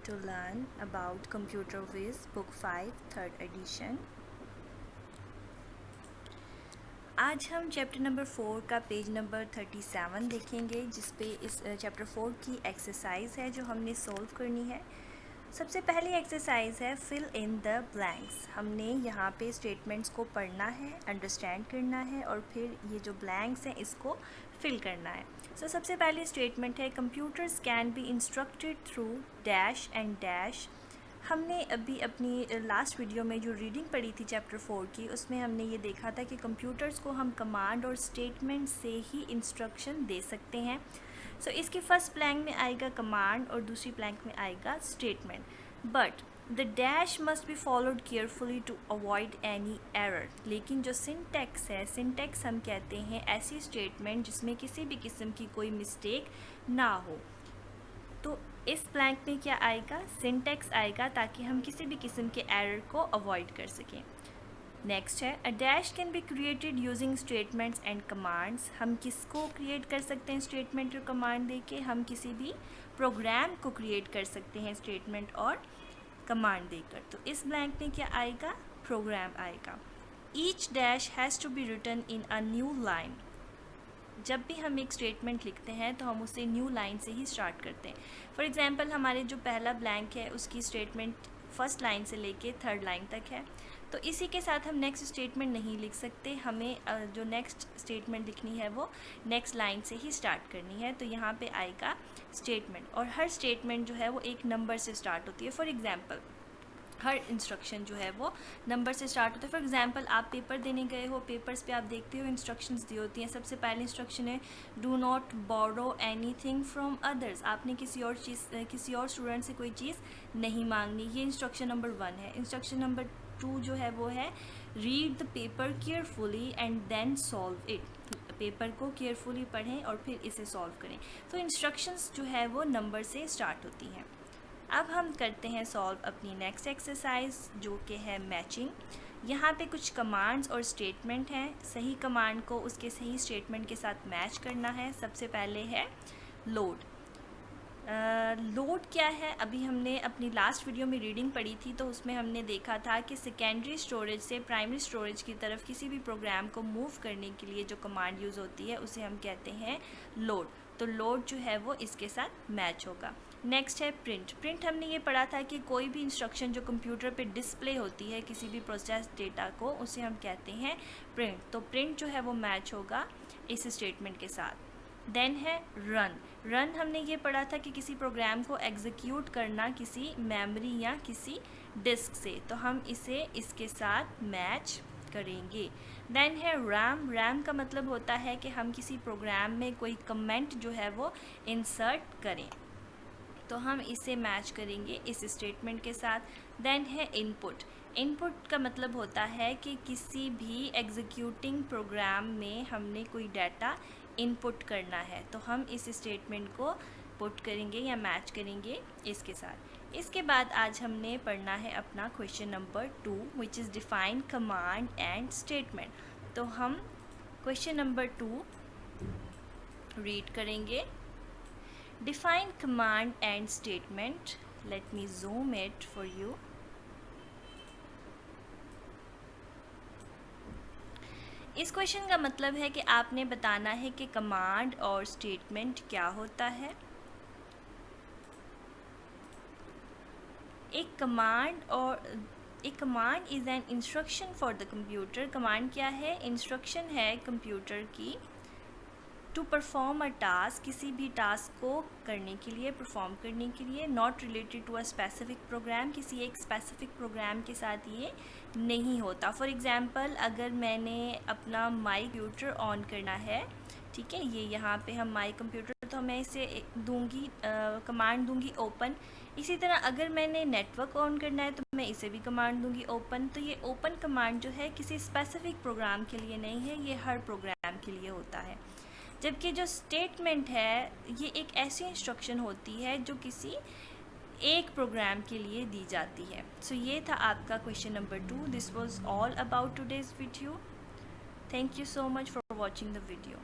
to learn about Computer Viz Book 5 3rd edition. आज हम chapter number 4 का page number 37 देखेंगे, जिस पे इस चैप्टर 4 की एक्सरसाइज है जो हमने सॉल्व करनी है। सबसे पहली एक्सरसाइज है फिल इन द ब्लैंक्स। हमने यहाँ पे स्टेटमेंट्स को पढ़ना है, अंडरस्टैंड करना है और फिर ये जो ब्लैंक्स हैं इसको फिल करना है। सो सबसे पहली स्टेटमेंट है computers can be instructed through dash and dash. हमने अभी अपनी लास्ट वीडियो में जो रीडिंग पढ़ी थी चैप्टर 4 की, उसमें हमने ये देखा था कि कंप्यूटर्स को हम कमांड और स्टेटमेंट से ही इंस्ट्रक्शन दे सकते हैं। सो इसकी फर्स्ट ब्लैंक में आएगा कमांड और दूसरी ब्लैंक में आएगा statement, but the dash must be followed carefully to avoid any error. लेकिन जो सिंटैक्स है, सिंटैक्स हम कहते हैं ऐसी स्टेटमेंट जिसमें किसी भी किस्म की कोई मिस्टेक ना हो। तो इस ब्लैंक में क्या आएगा? सिंटैक्स आएगा, ताकि हम किसी भी किस्म के एरर को अवॉइड कर सकें। नेक्स्ट है a dash can be created using statements and commands. हम किसको क्रिएट कर सकते हैं स्टेटमेंट और कमांड देके? हम किसी भी प्रोग्राम को क्रिएट कर सकते हैं स्टेटमेंट और कमांड देकर। तो इस ब्लैंक में क्या आएगा? प्रोग्राम आएगा। Each dash has to be written in a new line. जब भी हम एक स्टेटमेंट लिखते हैं तो हम उसे न्यू लाइन से ही स्टार्ट करते हैं। फॉर एग्जांपल हमारे जो पहला ब्लैंक है उसकी स्टेटमेंट फर्स्ट लाइन से लेके थर्ड लाइन तक है, तो इसी के साथ हम नेक्स्ट स्टेटमेंट नहीं लिख सकते। हमें जो नेक्स्ट स्टेटमेंट लिखनी है वो नेक्स्ट लाइन से ही स्टार्ट करनी है। तो यहाँ पे आएगा स्टेटमेंट, और हर स्टेटमेंट जो है वो एक नंबर से स्टार्ट होती है। फॉर एग्जांपल हर इंस्ट्रक्शन जो है वो नंबर से स्टार्ट होता है। फॉर एग्जांपल आप पेपर देने गए हो, पेपर्स पे आप देखते हो इंस्ट्रक्शंस दी होती हैं। सबसे पहली इंस्ट्रक्शन है do not borrow anything from others. आपने किसी और स्टूडेंट से कोई चीज़ नहीं मांगनी। ये इंस्ट्रक्शन नंबर 1 है। इंस्ट्रक्शन नंबर 2 जो है वो है read the paper carefully and then solve it. Paper को केयरफुली पढ़ें और फिर इसे सॉल्व करें। तो इंस्ट्रक्शंस जो है वो नंबर से स्टार्ट होती हैं। अब हम करते हैं सॉल्व अपनी नेक्स्ट एक्सरसाइज, जो कि है मैचिंग। यहाँ पे कुछ कमांड्स और स्टेटमेंट हैं। सही कमांड को उसके सही स्टेटमेंट के साथ मैच करना है। सबसे पहले है लोड। लोड क्या है? अभी हमने अपनी लास्ट वीडियो में रीडिंग पढ़ी थी, तो उसमें हमने देखा था कि सेकेंडरी स्टोरेज से प्राइमरी स्टोरेज की तरफ किसी भी प्रोग्राम को मूव करने के लिए जो कमांड यूज़ होती है उसे हम कहते हैं लोड। तो लोड जो है वो इसके साथ मैच होगा। नेक्स्ट है प्रिंट। प्रिंट हमने ये पढ़ा था कि कोई भी इंस्ट्रक्शन जो कंप्यूटर पे डिस्प्ले होती है किसी भी प्रोसेस डेटा को, उसे हम कहते हैं प्रिंट। तो प्रिंट जो है वो मैच होगा इस स्टेटमेंट के साथ। देन है रन। रन हमने ये पढ़ा था कि किसी प्रोग्राम को एग्जीक्यूट करना किसी मेमोरी या किसी डिस्क से, तो हम इसे इसके साथ मैच करेंगे। देन है रैम। रैम का मतलब होता है कि हम किसी प्रोग्राम में कोई कमेंट जो है वो इंसर्ट करें, तो हम इसे मैच करेंगे इस स्टेटमेंट के साथ। देन है इनपुट। इनपुट का मतलब होता है कि किसी भी एग्जीक्यूटिंग प्रोग्राम में हमने कोई डाटा इनपुट करना है, तो हम इस स्टेटमेंट को पुट करेंगे या मैच करेंगे इसके साथ। इसके बाद आज हमने पढ़ना है अपना question number 2, which is define command and statement. तो हम क्वेश्चन नंबर 2 रीड करेंगे। Define command and statement. Let me zoom it for you. इस क्वेश्चन का मतलब है कि आपने बताना है कि कमांड और स्टेटमेंट क्या होता है। एक command is an instruction for the computer. Command क्या है? इंस्ट्रक्शन है कंप्यूटर की टू परफॉर्म अ टास्क, किसी भी टास्क को करने के लिए, परफॉर्म करने के लिए। Not related to a specific program, किसी एक स्पेसिफिक प्रोग्राम के साथ ये नहीं होता। फॉर एग्जांपल अगर मैंने अपना माई कंप्यूटर ऑन करना है, ठीक है, ये यहाँ पे हम माई कंप्यूटर, तो मैं इसे दूंगी कमांड दूंगी ओपन। इसी तरह अगर मैंने नेटवर्क ऑन करना है तो मैं इसे भी कमांड दूंगी ओपन। तो ये ओपन कमांड जो है किसी स्पेसिफिक प्रोग्राम के लिए नहीं है, ये हर प्रोग्राम के लिए होता है। जबकि जो स्टेटमेंट है ये एक ऐसी इंस्ट्रक्शन होती है जो किसी एक प्रोग्राम के लिए दी जाती है। सो ये था आपका question number 2। This was all about today's video. Thank you so much for watching the video.